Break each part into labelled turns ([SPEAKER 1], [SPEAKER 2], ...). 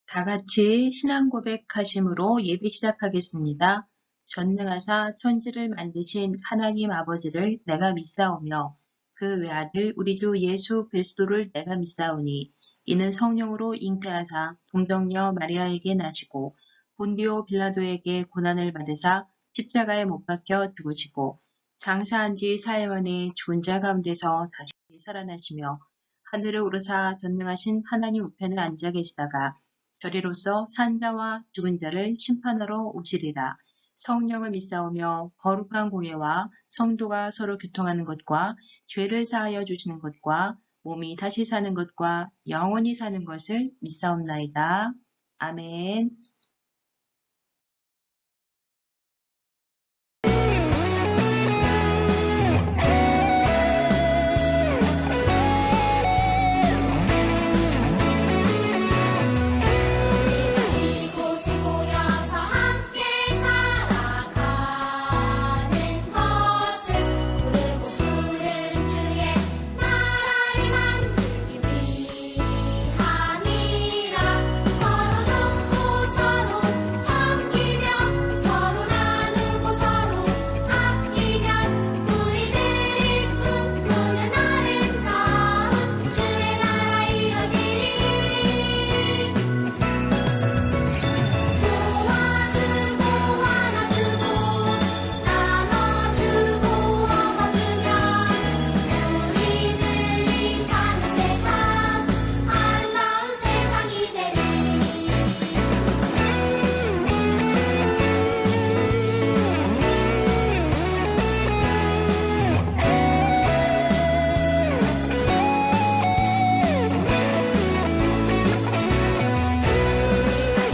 [SPEAKER 1] 다 같이 신앙 고백하심으로 예배 시작하겠습니다. 전능하사 천지를 만드신 하나님 아버지를 내가 믿사오며 그 외아들 우리 주 예수 그리스도를 내가 믿사오니 이는 성령으로 잉태하사 동정녀 마리아에게 나시고 본디오 빌라도에게 고난을 받으사 십자가에 못 박혀 죽으시고 장사한 지 사흘 만에 죽은 자 가운데서 다시 살아나시며 하늘을 오르사 전능하신 하나님 우편에 앉아 계시다가 저리로서 산자와 죽은 자를 심판하러 오시리라. 성령을 믿사오며 거룩한 공예와 성도가 서로 교통하는 것과 죄를 사하여 주시는 것과 몸이 다시 사는 것과 영원히 사는 것을 믿사옵나이다. 아멘.
[SPEAKER 2] 이곳이 모여서 함께 살아가는 것을 부르고 부르는 주의 나라를 만들기 위함이라. 서로 돕고 서로 섬기며 서로 나누고 서로 아끼면 우리들이 꿈꾸는 아름다운 주의 나라 이뤄지리. 도와주고 안아주고 나눠주고 업어주면 우리들이 사는 세상 아름다운 세상이 되리.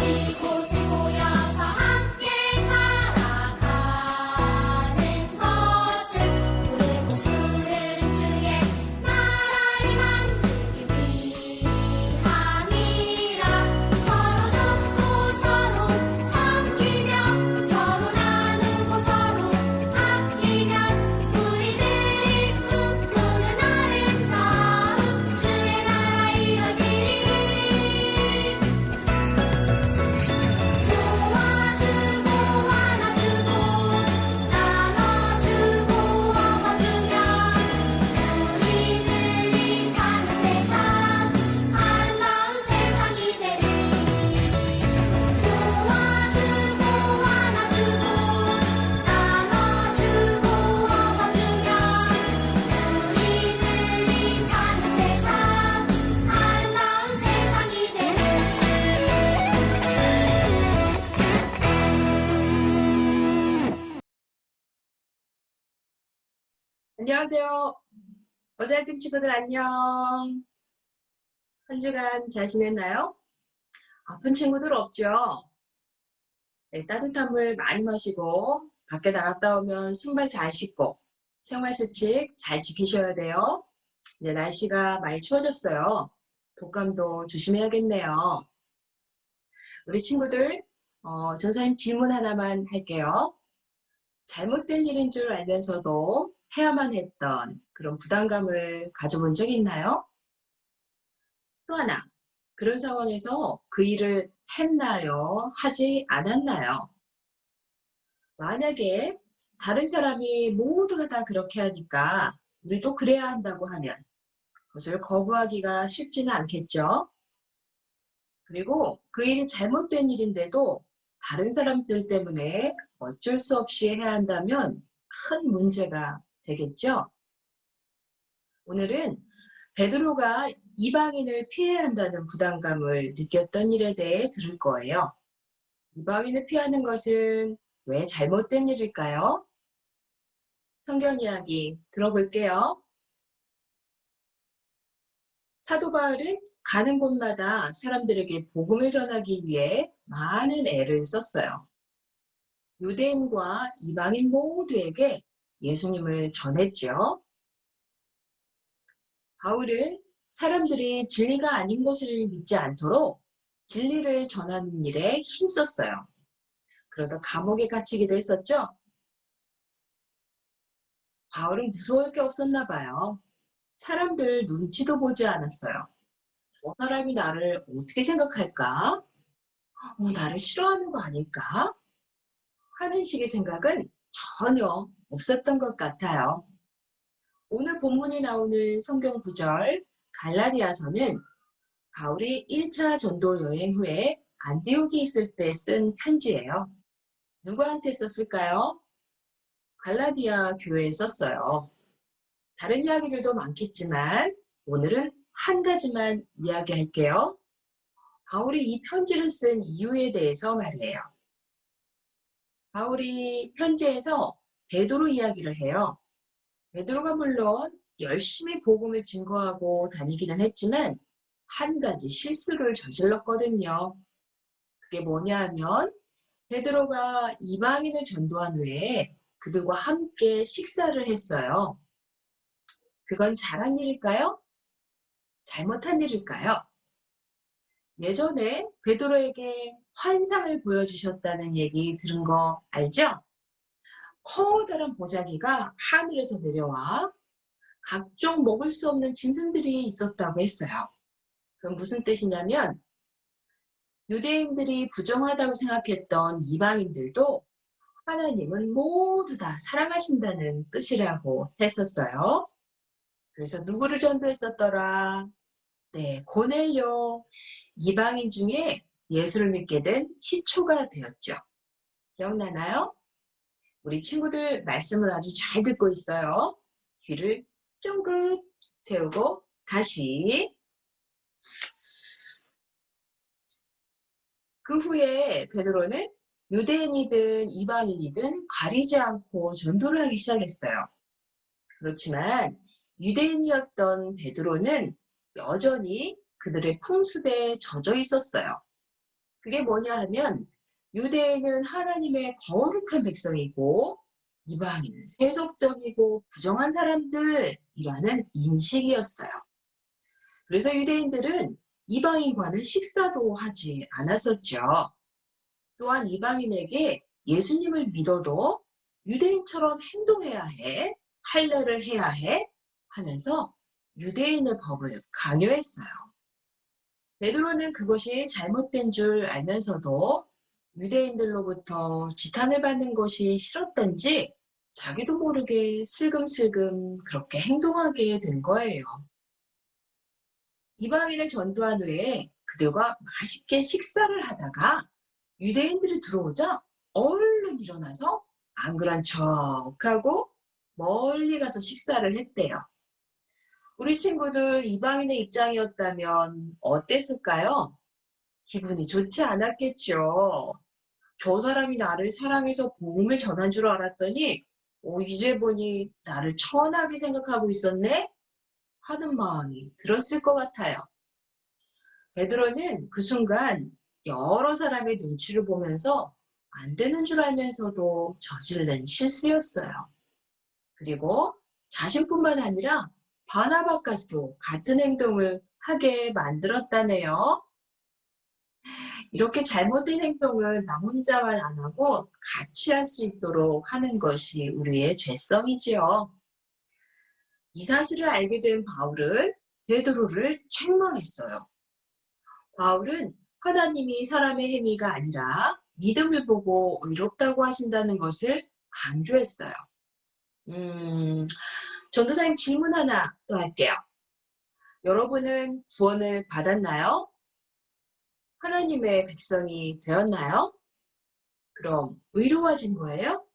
[SPEAKER 2] 이곳이 모여서 함께 살아가는 것을 부르고 부르는 주의 나라를 만들기 위함이라. 서로 돕고 서로 섬기며 서로 나누고 서로 아끼면 우리들이 꿈꾸는 아름다운 주의 나라 이뤄지리. 도와주고 안아주고 나눠주고 업어주면 우리들이 사는 세상 아름다운 세상이 되리. 도와주고 안아주고 나눠주고 업어주면 우리들이 사는 세상 아름다운 세상이 되리.
[SPEAKER 3] 안녕하세요. 어제학교 친구들 안녕. 한 주간 잘 지냈나요? 아픈 친구들 없죠? 네, 따뜻한 물 많이 마시고 밖에 나갔다 오면 신발 잘 신고 생활수칙 잘 지키셔야 돼요. 이제 날씨가 많이 추워졌어요. 독감도 조심해야겠네요. 우리 친구들, 선생님 질문 하나만 할게요. 잘못된 일인 줄 알면서도 해야만 했던 그런 부담감을 가져본 적 있나요? 또 하나, 그런 상황에서 그 일을 했나요? 하지 않았나요? 만약에 다른 사람이 모두가 다 그렇게 하니까 우리도 그래야 한다고 하면 그것을 거부하기가 쉽지는 않겠죠? 그리고 그 일이 잘못된 일인데도 다른 사람들 때문에 어쩔 수 없이 해야 한다면 큰 문제가 되겠죠? 오늘은 베드로가 이방인을 피해야 한다는 부담감을 느꼈던 일에 대해 들을 거예요. 이방인을 피하는 것은 왜 잘못된 일일까요? 성경 이야기 들어볼게요. 사도 바울은 가는 곳마다 사람들에게 복음을 전하기 위해 많은 애를 썼어요. 유대인과 이방인 모두에게 예수님을 전했죠. 바울은 사람들이 진리가 아닌 것을 믿지 않도록 진리를 전하는 일에 힘썼어요. 그러다 감옥에 갇히기도 했었죠. 바울은 무서울 게 없었나 봐요. 사람들 눈치도 보지 않았어요. 저 사람이 나를 어떻게 생각할까? 나를 싫어하는 거 아닐까? 하는 식의 생각은 전혀 없었던 것 같아요. 오늘 본문이 나오는 성경 구절 갈라디아서는 바울이 1차 전도 여행 후에 안디옥에 있을 때 쓴 편지예요. 누구한테 썼을까요? 갈라디아 교회에 썼어요. 다른 이야기들도 많겠지만 오늘은 한 가지만 이야기할게요. 바울이 이 편지를 쓴 이유에 대해서 말이에요. 바울이 편지에서 베드로 이야기를 해요. 베드로가 물론 열심히 복음을 증거하고 다니기는 했지만 한 가지 실수를 저질렀거든요. 그게 뭐냐 하면 베드로가 이방인을 전도한 후에 그들과 함께 식사를 했어요. 그건 잘한 일일까요? 잘못한 일일까요? 예전에 베드로에게 환상을 보여주셨다는 얘기 들은 거 알죠? 커다란 보자기가 하늘에서 내려와 각종 먹을 수 없는 짐승들이 있었다고 했어요. 그건 무슨 뜻이냐면 유대인들이 부정하다고 생각했던 이방인들도 하나님은 모두 다 사랑하신다는 뜻이라고 했었어요. 그래서 누구를 전도했었더라? 네, 고넬료. 이방인 중에 예수를 믿게 된 시초가 되었죠. 기억나나요? 우리 친구들 말씀을 아주 잘 듣고 있어요. 귀를 쫑긋 세우고 다시. 그 후에 베드로는 유대인이든 이방인이든 가리지 않고 전도를 하기 시작했어요. 그렇지만 유대인이었던 베드로는 여전히 그들의 풍습에 젖어 있었어요. 그게 뭐냐 하면 유대인은 하나님의 거룩한 백성이고 이방인은 세속적이고 부정한 사람들이라는 인식이었어요. 그래서 유대인들은 이방인과는 식사도 하지 않았었죠. 또한 이방인에게 예수님을 믿어도 유대인처럼 행동해야 해, 할례를 해야 해 하면서 유대인의 법을 강요했어요. 베드로는 그것이 잘못된 줄 알면서도 유대인들로부터 지탄을 받는 것이 싫었던지 자기도 모르게 슬금슬금 그렇게 행동하게 된 거예요. 이방인을 전도한 후에 그들과 맛있게 식사를 하다가 유대인들이 들어오자 얼른 일어나서 안 그런 척하고 멀리 가서 식사를 했대요. 우리 친구들 이방인의 입장이었다면 어땠을까요? 기분이 좋지 않았겠죠. 저 사람이 나를 사랑해서 복음을 전한 줄 알았더니 이제 보니 나를 천하게 생각하고 있었네? 하는 마음이 들었을 것 같아요. 베드로는 그 순간 여러 사람의 눈치를 보면서 안 되는 줄 알면서도 저지른 실수였어요. 그리고 자신뿐만 아니라 바나바까지도 같은 행동을 하게 만들었다네요. 이렇게 잘못된 행동은 나 혼자만 안 하고 같이 할 수 있도록 하는 것이 우리의 죄성이지요. 이 사실을 알게 된 바울은 베드로를 책망했어요. 바울은 하나님이 사람의 행위가 아니라 믿음을 보고 의롭다고 하신다는 것을 강조했어요. 전도사님 질문 하나 또 할게요. 여러분은 구원을 받았나요? 하나님의 백성이 되었나요? 그럼 의로워진 거예요?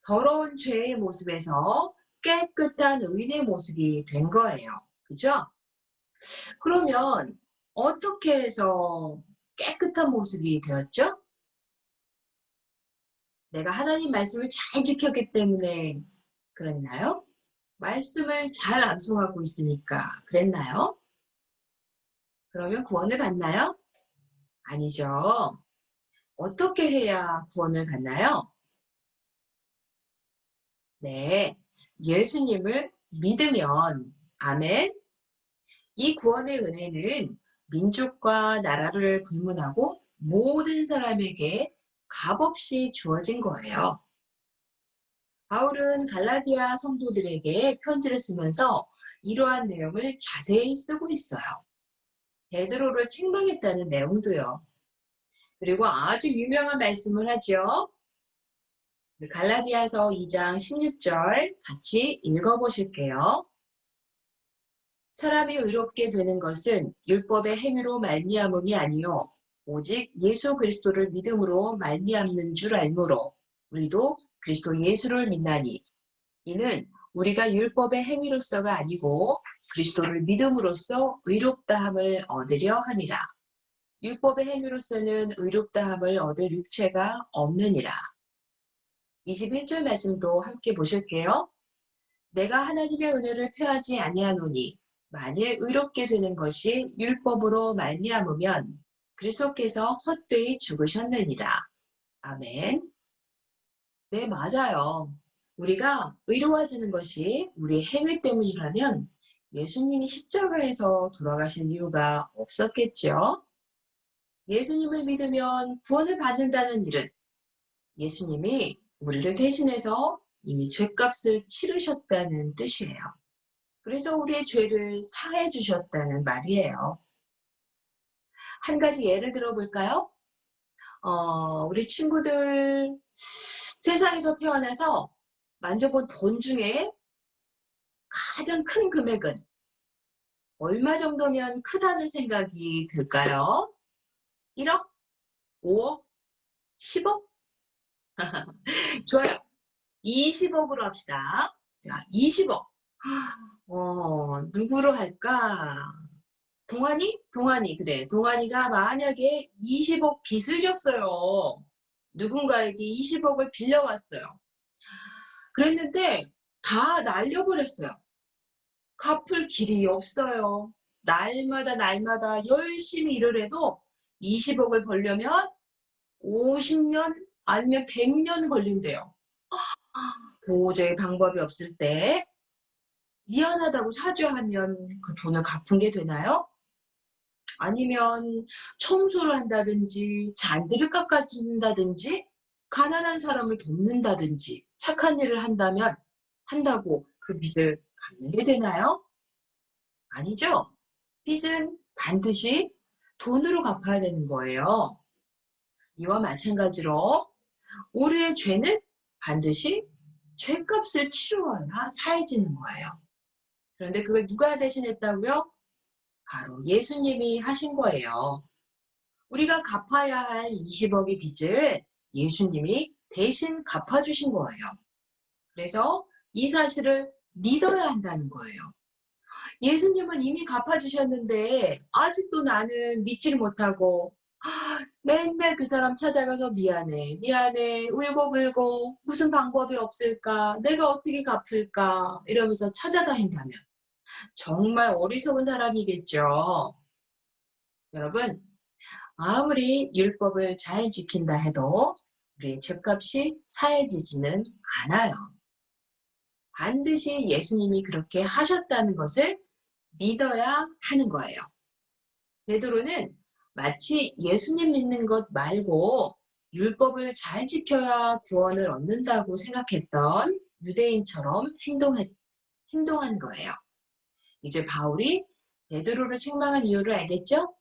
[SPEAKER 3] 더러운 죄의 모습에서 깨끗한 의인의 모습이 된 거예요. 그죠? 그러면 어떻게 해서 깨끗한 모습이 되었죠? 내가 하나님 말씀을 잘 지켰기 때문에 그랬나요? 말씀을 잘 암송하고 있으니까 그랬나요? 그러면 구원을 받나요? 아니죠. 어떻게 해야 구원을 받나요? 네, 예수님을 믿으면, 아멘. 이 구원의 은혜는 민족과 나라를 불문하고 모든 사람에게 값없이 주어진 거예요. 바울은 갈라디아 성도들에게 편지를 쓰면서 이러한 내용을 자세히 쓰고 있어요. 베드로를 책망했다는 내용도요. 그리고 아주 유명한 말씀을 하죠. 갈라디아서 2장 16절 같이 읽어보실게요. 사람이 의롭게 되는 것은 율법의 행위로 말미암음이 아니요 오직 예수 그리스도를 믿음으로 말미암는 줄 알므로 우리도 그리스도 예수를 믿나니 이는 우리가 율법의 행위로서가 아니고 그리스도를 믿음으로써 의롭다함을 얻으려 함이라. 율법의 행위로서는 의롭다함을 얻을 육체가 없느니라. 21절 말씀도 함께 보실게요. 내가 하나님의 은혜를 폐하지 아니하노니 만일 의롭게 되는 것이 율법으로 말미암으면 그리스도께서 헛되이 죽으셨느니라. 아멘. 네, 맞아요. 우리가 의로워지는 것이 우리의 행위 때문이라면 예수님이 십자가에서 돌아가신 이유가 없었겠죠. 예수님을 믿으면 구원을 받는다는 일은 예수님이 우리를 대신해서 이미 죄값을 치르셨다는 뜻이에요. 그래서 우리의 죄를 사해 주셨다는 말이에요. 한 가지 예를 들어볼까요? 우리 친구들 세상에서 태어나서 만져본 돈 중에 가장 큰 금액은 얼마 정도면 크다는 생각이 들까요? 1억? 5억? 10억? 좋아요. 20억으로 합시다. 자, 20억. 누구로 할까? 동환이, 그래. 동환이가 만약에 20억 빚을 졌어요. 누군가에게 20억을 빌려왔어요. 그랬는데 다 날려버렸어요. 갚을 길이 없어요. 날마다 열심히 일을 해도 20억을 벌려면 50년 아니면 100년 걸린대요. 도저히 방법이 없을 때 미안하다고 사죄하면 그 돈을 갚은 게 되나요? 아니면 청소를 한다든지 잔디를 깎아준다든지 가난한 사람을 돕는다든지 착한 일을 한다고 그 빚을 갚는 게 되나요? 아니죠. 빚은 반드시 돈으로 갚아야 되는 거예요. 이와 마찬가지로 우리의 죄는 반드시 죄값을 치루어야 사해지는 거예요. 그런데 그걸 누가 대신했다고요? 바로 예수님이 하신 거예요. 우리가 갚아야 할 20억의 빚을 예수님이 대신 갚아주신 거예요. 그래서 이 사실을 믿어야 한다는 거예요. 예수님은 이미 갚아주셨는데 아직도 나는 믿지를 못하고 맨날 그 사람 찾아가서 미안해 울고불고 무슨 방법이 없을까 내가 어떻게 갚을까 이러면서 찾아다닌다면 정말 어리석은 사람이겠죠. 여러분 아무리 율법을 잘 지킨다 해도 우리의 죄값이 사해지지는 않아요. 반드시 예수님이 그렇게 하셨다는 것을 믿어야 하는 거예요. 베드로는 마치 예수님 믿는 것 말고 율법을 잘 지켜야 구원을 얻는다고 생각했던 유대인처럼 행동한 거예요. 이제 바울이 베드로를 책망한 이유를 알겠죠?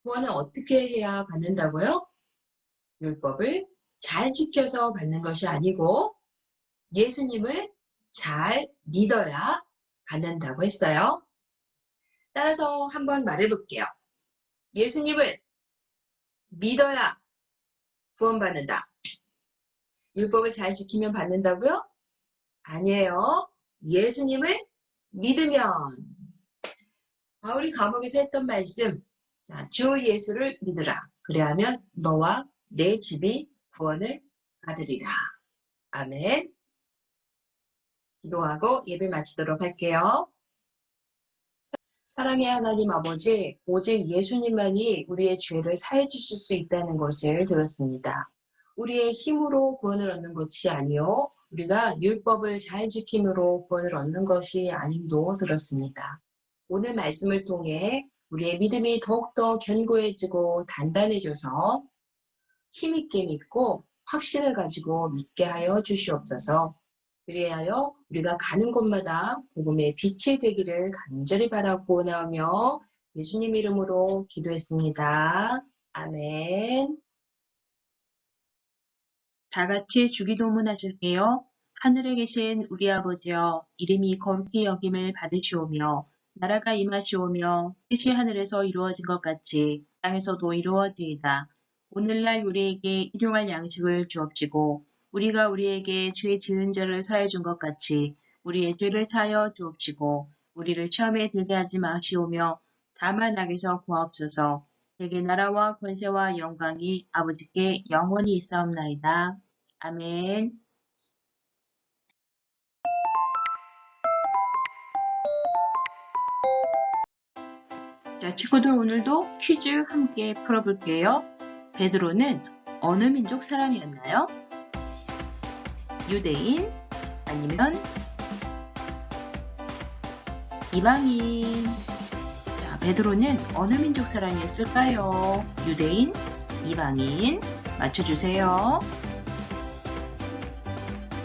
[SPEAKER 3] 구원은 어떻게 해야 받는다고요? 율법을 잘 지켜서 받는 것이 아니고 예수님을 잘 믿어야 받는다고 했어요. 따라서 한번 말해볼게요. 예수님을 믿어야 구원받는다. 율법을 잘 지키면 받는다고요? 아니에요. 예수님을 믿으면. 바울이 감옥에서 했던 말씀, 주 예수를 믿으라. 그래야면 너와 내 집이 구원을 받으리라. 아멘. 기도하고 예배 마치도록 할게요. 사랑의 하나님 아버지, 오직 예수님만이 우리의 죄를 사해 주실 수 있다는 것을 들었습니다. 우리의 힘으로 구원을 얻는 것이 아니요 우리가 율법을 잘 지킴으로 구원을 얻는 것이 아님도 들었습니다. 오늘 말씀을 통해 우리의 믿음이 더욱더 견고해지고 단단해져서 힘있게 믿고 확신을 가지고 믿게 하여 주시옵소서. 그리하여 우리가 가는 곳마다 복음의 빛이 되기를 간절히 바라고 나오며 예수님 이름으로 기도했습니다. 아멘.
[SPEAKER 1] 다 같이 주기도문 하실게요. 하늘에 계신 우리 아버지여, 이름이 거룩히 여김을 받으시오며, 나라가 임하시오며, 뜻이 하늘에서 이루어진 것 같이 땅에서도 이루어지이다. 오늘날 우리에게 일용할 양식을 주옵시고, 우리가 우리에게 죄 지은 자를 사해 준 것 같이 우리의 죄를 사하여 주옵시고, 우리를 시험에 들게 하지 마시오며, 다만 악에서 구하옵소서. 대개 나라와 권세와 영광이 아버지께 영원히 있사옵나이다. 아멘. 자, 친구들 오늘도 퀴즈 함께 풀어볼게요. 베드로는 어느 민족 사람이었나요? 유대인 아니면 이방인? 자, 베드로는 어느 민족 사람이었을까요? 유대인, 이방인? 맞춰주세요.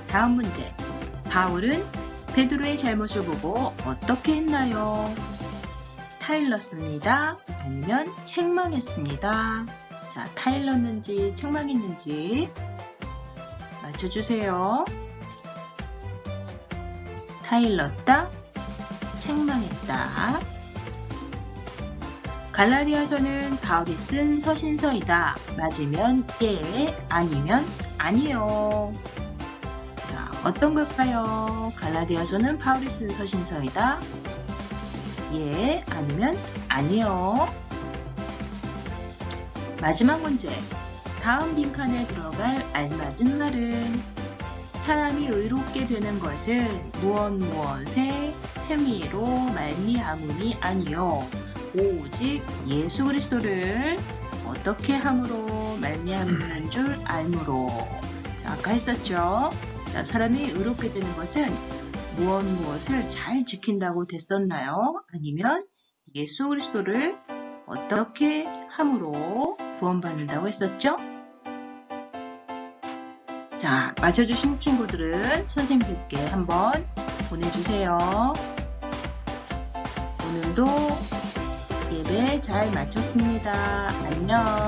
[SPEAKER 1] 다음 문제. 바울은 베드로의 잘못을 보고 어떻게 했나요? 타일렀습니다. 아니면 책망했습니다. 자, 타일렀는지 책망했는지 맞춰주세요. 타일렀다, 책망했다. 갈라디아서는 바울이 쓴 서신서이다. 맞으면 예, 아니면 아니요. 자, 어떤 걸까요? 갈라디아서는 바울이 쓴 서신서이다. 예, 아니면 아니요. 마지막 문제. 다음 빈칸에 들어갈 알맞은 말은 사람이 의롭게 되는 것은 무엇의 행위로 말미암음이 아니요 오직 예수 그리스도를 어떻게 함으로 말미암는 줄 알므로. 자, 아까 했었죠. 자, 사람이 의롭게 되는 것은 무엇을 잘 지킨다고 됐었나요? 아니면 예수 그리스도를 어떻게 함으로 구원받는다고 했었죠? 자, 맞춰주신 친구들은 선생님들께 한번 보내주세요. 오늘도 예배 잘 마쳤습니다. 안녕.